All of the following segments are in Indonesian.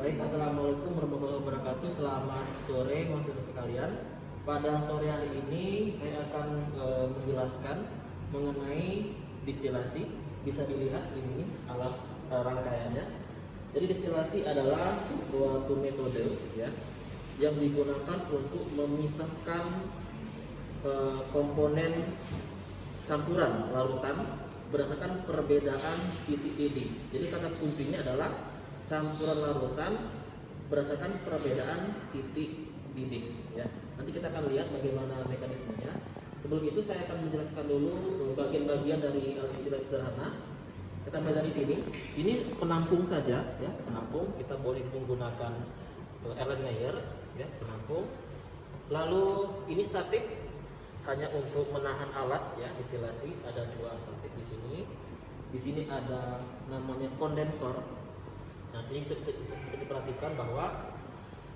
Baik, assalamualaikum warahmatullahi wabarakatuh. Selamat sore mahasiswa sekalian. Pada sore hari ini saya akan menjelaskan mengenai distilasi. Bisa dilihat di sini alat rangkaiannya. Jadi distilasi adalah suatu metode ya yang digunakan untuk memisahkan komponen campuran larutan berdasarkan perbedaan titik didih. Jadi kata kuncinya adalah campuran larutan berdasarkan perbedaan titik didih ya. Nanti kita akan lihat bagaimana mekanismenya. Sebelum itu saya akan menjelaskan dulu bagian-bagian dari istilah sederhana. Kita mulai dari sini. Ini penampung saja ya, penampung. Kita boleh menggunakan Erlenmeyer ya, penampung. Lalu ini statik, hanya untuk menahan alat ya, distilasi. Ada dua statik di sini. Di sini ada namanya kondensor. Nah, sini bisa diperhatikan bahwa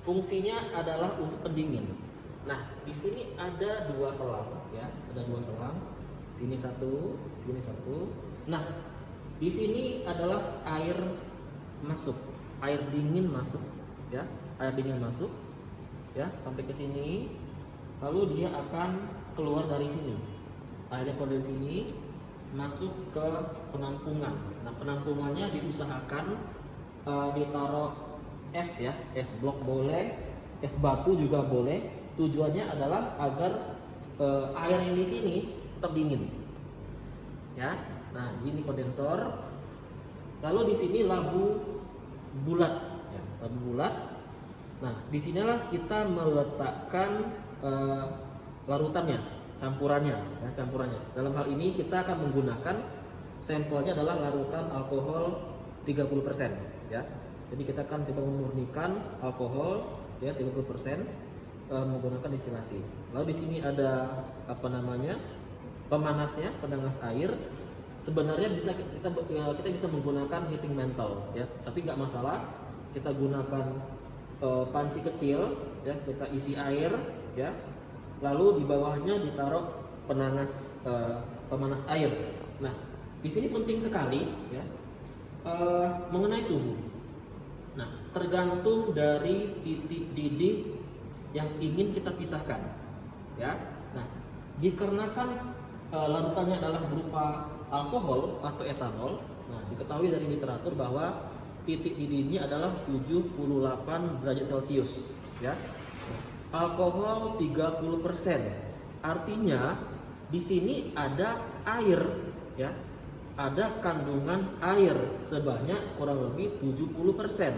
fungsinya adalah untuk pendingin. Nah, di sini ada dua selang ya, ada dua selang. Sini satu, sini satu. Nah, di sini adalah air masuk, air dingin masuk ya, air dingin masuk ya sampai ke sini. Lalu dia akan keluar dari sini. Airnya keluar dari sini masuk ke penampungan. Nah, penampungannya diusahakan ditaruh es ya, es blok boleh, es batu juga boleh. Tujuannya adalah agar air yang di sini tetap dingin ya. Nah, ini kondensor. Lalu di sini labu bulat ya, labu bulat. Nah, disinilah kita meletakkan larutannya, campurannya ya, campurannya. Dalam hal ini kita akan menggunakan sampelnya adalah larutan alkohol 30% ya. Jadi kita akan coba memurnikan alkohol ya 30% menggunakan distilasi. Lalu di sini ada apa namanya? Pemanasnya, penanas air. Sebenarnya kita bisa menggunakan heating mantle ya, tapi nggak masalah. Kita gunakan panci kecil ya, kita isi air ya. Lalu di bawahnya ditaruh pemanas air. Nah, di sini penting sekali ya mengenai suhu. Nah, tergantung dari titik didih yang ingin kita pisahkan ya. Nah, dikarenakan larutannya adalah berupa alkohol atau etanol. Nah, diketahui dari literatur bahwa titik didihnya adalah 78 derajat Celcius ya. Alkohol 30%. Artinya di sini ada air ya. Ada kandungan air sebanyak kurang lebih 70%.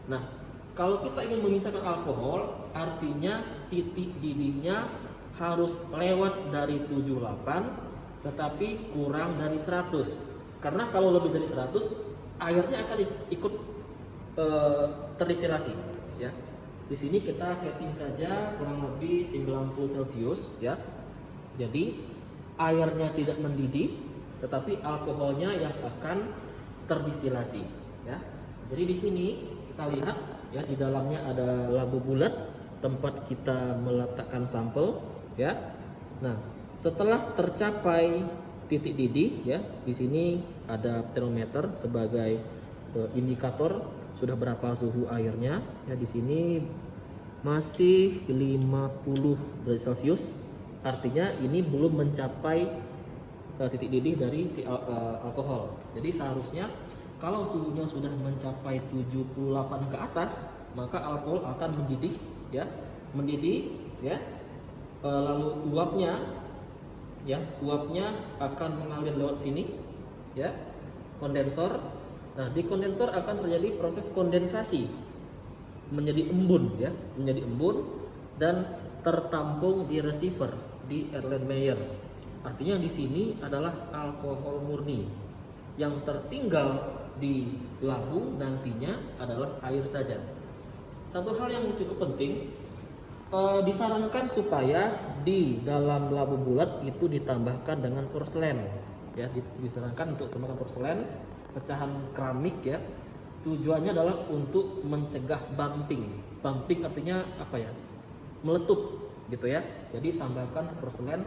Nah, kalau kita ingin memisahkan alkohol, artinya titik didihnya harus lewat dari 78 tetapi kurang dari 100. Karena kalau lebih dari 100, airnya akan ikut terdestilasi ya. Di sini kita setting saja kurang lebih 90 Celcius ya. Jadi airnya tidak mendidih tetapi alkoholnya yang akan terdestilasi ya. Jadi di sini kita lihat ya, di dalamnya ada labu bulat tempat kita meletakkan sampel ya. Nah, setelah tercapai titik didih ya, di sini ada termometer sebagai indikator sudah berapa suhu airnya ya. Di sini masih 50 derajat Celcius. Artinya ini belum mencapai titik didih dari si alkohol. Jadi seharusnya kalau suhunya sudah mencapai 78 ke atas, maka alkohol akan mendidih ya, mendidih ya. Lalu uapnya akan mengalir lewat sini ya, kondensor. Nah, di kondensor akan terjadi proses kondensasi menjadi embun ya, menjadi embun dan tertampung di receiver di Erlenmeyer. Artinya di sini adalah alkohol murni. Yang tertinggal di labu nantinya adalah air saja. Satu hal yang cukup penting, disarankan supaya di dalam labu bulat itu ditambahkan dengan porselen ya. Disarankan untuk tambahkan porselen, pecahan keramik ya. Tujuannya adalah untuk mencegah bumping. Bumping artinya apa ya? Meletup gitu ya. Jadi tambahkan porselen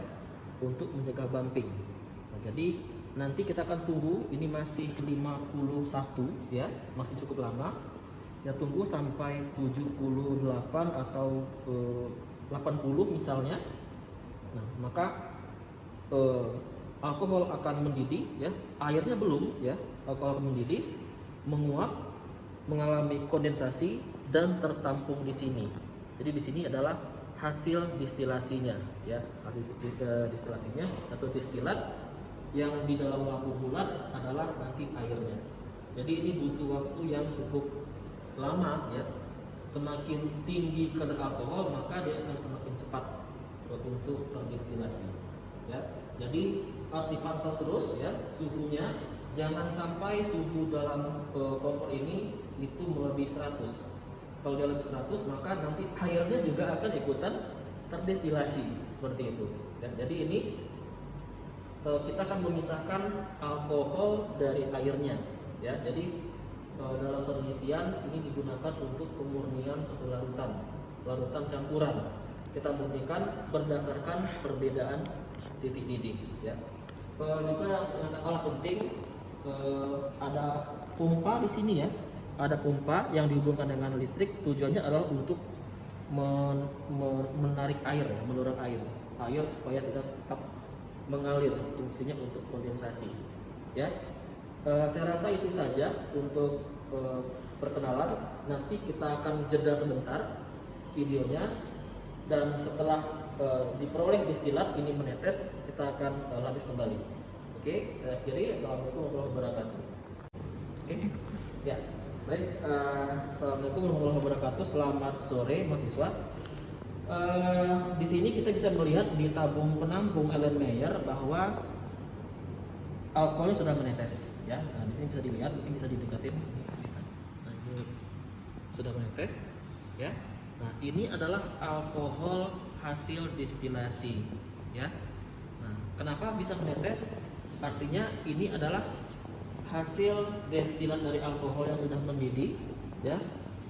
untuk mencegah bumping. Nah, jadi nanti kita akan tunggu, ini masih 51 ya, masih cukup lama. ya tunggu sampai 78 atau 80 misalnya. Nah, maka alkohol akan mendidih, ya, airnya belum, ya, alkohol akan mendidih, menguap, mengalami kondensasi dan tertampung di sini. Jadi di sini adalah hasil distilasinya, ya, hasil distilasinya atau distilat yang di dalam lampu bulat adalah nanti airnya. Jadi ini butuh waktu yang cukup lama, ya. Semakin tinggi kadar alkohol maka dia akan semakin cepat untuk terdestilasi, ya. Jadi harus dipantau terus, ya, suhunya. Jangan sampai suhu dalam kompor ini itu melebihi 100. Kalau dia lebih 100 maka nanti airnya juga akan ikutan terdestilasi seperti itu. Dan jadi ini kita akan memisahkan alkohol dari airnya, ya. Jadi dalam penelitian ini digunakan untuk pemurnian satu larutan campuran. Kita murnikan berdasarkan perbedaan titik didih, ya. Juga yang kalah penting, ada pompa di sini, ya. Ada pompa yang dihubungkan dengan listrik. Tujuannya adalah untuk menarik air, ya, mendorong air supaya tidak tetap mengalir, fungsinya untuk kondensasi, ya. Saya rasa itu saja untuk perkenalan. Nanti kita akan jeda sebentar videonya, dan setelah diperoleh destilat ini menetes, kita akan lanjut kembali. Oke, saya akhiri. Assalamualaikum warahmatullahi wabarakatuh. Oke, ya, baik. Assalamualaikum warahmatullahi wabarakatuh. Selamat sore mahasiswa. Di sini kita bisa melihat di tabung penampung Erlenmeyer bahwa alkoholnya sudah menetes, ya. Nah, di sini bisa dilihat, mungkin bisa didekatin. Nah, ini sudah menetes, ya. Nah, ini adalah alkohol hasil destilasi, ya. Nah, kenapa bisa menetes? Artinya ini adalah hasil destilat dari alkohol yang sudah mendidih, ya.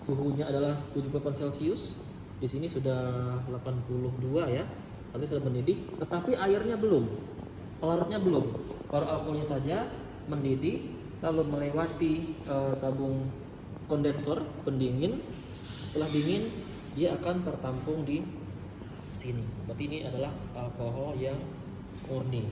Suhunya adalah 78 Celcius. Di sini sudah 82, ya. Artinya sudah mendidih, tetapi airnya belum. Pelarutnya belum. Baru alkoholnya saja mendidih, lalu melewati tabung kondensor pendingin. Setelah dingin, dia akan tertampung di sini. Berarti ini adalah alkohol yang murni.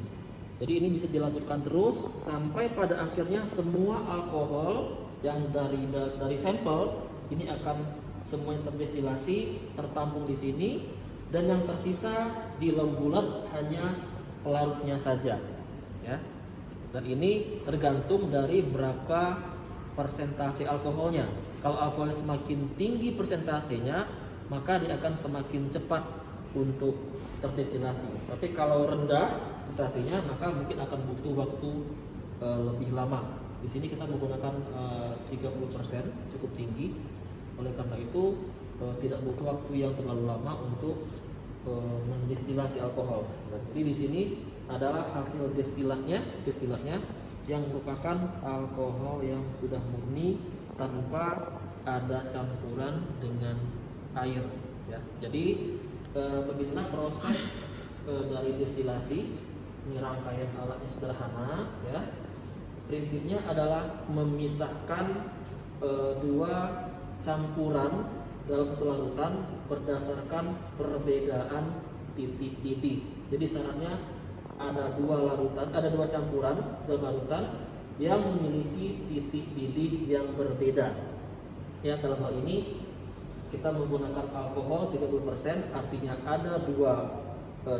Jadi ini bisa dilanjutkan terus sampai pada akhirnya semua alkohol yang dari sampel ini akan semuanya terdestilasi, tertampung di sini, dan yang tersisa di lampu bulat hanya pelarutnya saja, ya. Dan ini tergantung dari berapa persentase alkoholnya. Kalau alkoholnya semakin tinggi persentasenya, maka dia akan semakin cepat untuk terdestilasi. Tapi kalau rendah presentasinya, maka mungkin akan butuh waktu lebih lama. Di sini kita menggunakan 30%, cukup tinggi. Oleh karena itu tidak butuh waktu yang terlalu lama untuk mendestilasi alkohol. Jadi di sini adalah hasil destilatnya yang merupakan alkohol yang sudah murni tanpa ada campuran dengan air, ya. Jadi beginilah proses dari destilasi. Ini rangkaian alatnya sederhana, ya. Prinsipnya adalah memisahkan dua campuran dalam satu larutan berdasarkan perbedaan titik didih. Jadi syaratnya ada dua campuran dalam larutan yang memiliki titik didih yang berbeda. Ya, dalam hal ini kita menggunakan alkohol 30%, artinya ada dua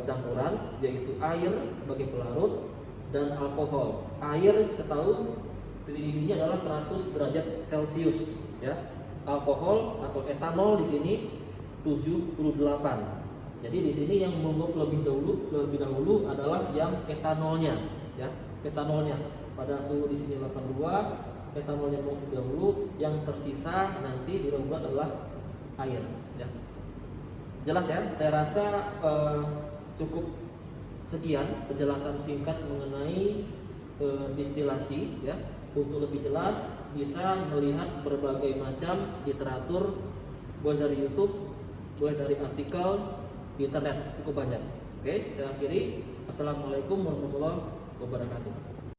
campuran, yaitu air sebagai pelarut dan alkohol. Air kita tahu titik didihnya adalah 100 derajat Celcius, ya. Alkohol atau etanol di sini 78. Jadi di sini yang menguap lebih dahulu adalah yang etanolnya, ya. Etanolnya pada suhu di sini 82, etanolnya menguap dahulu, yang tersisa nanti dibuat adalah air, ya. Jelas, ya? Saya rasa cukup sekian penjelasan singkat mengenai destilasi, ya. Untuk lebih jelas bisa melihat berbagai macam literatur, mulai dari YouTube, mulai dari artikel di internet, cukup banyak. Oke, saya akhiri. Assalamualaikum warahmatullahi wabarakatuh.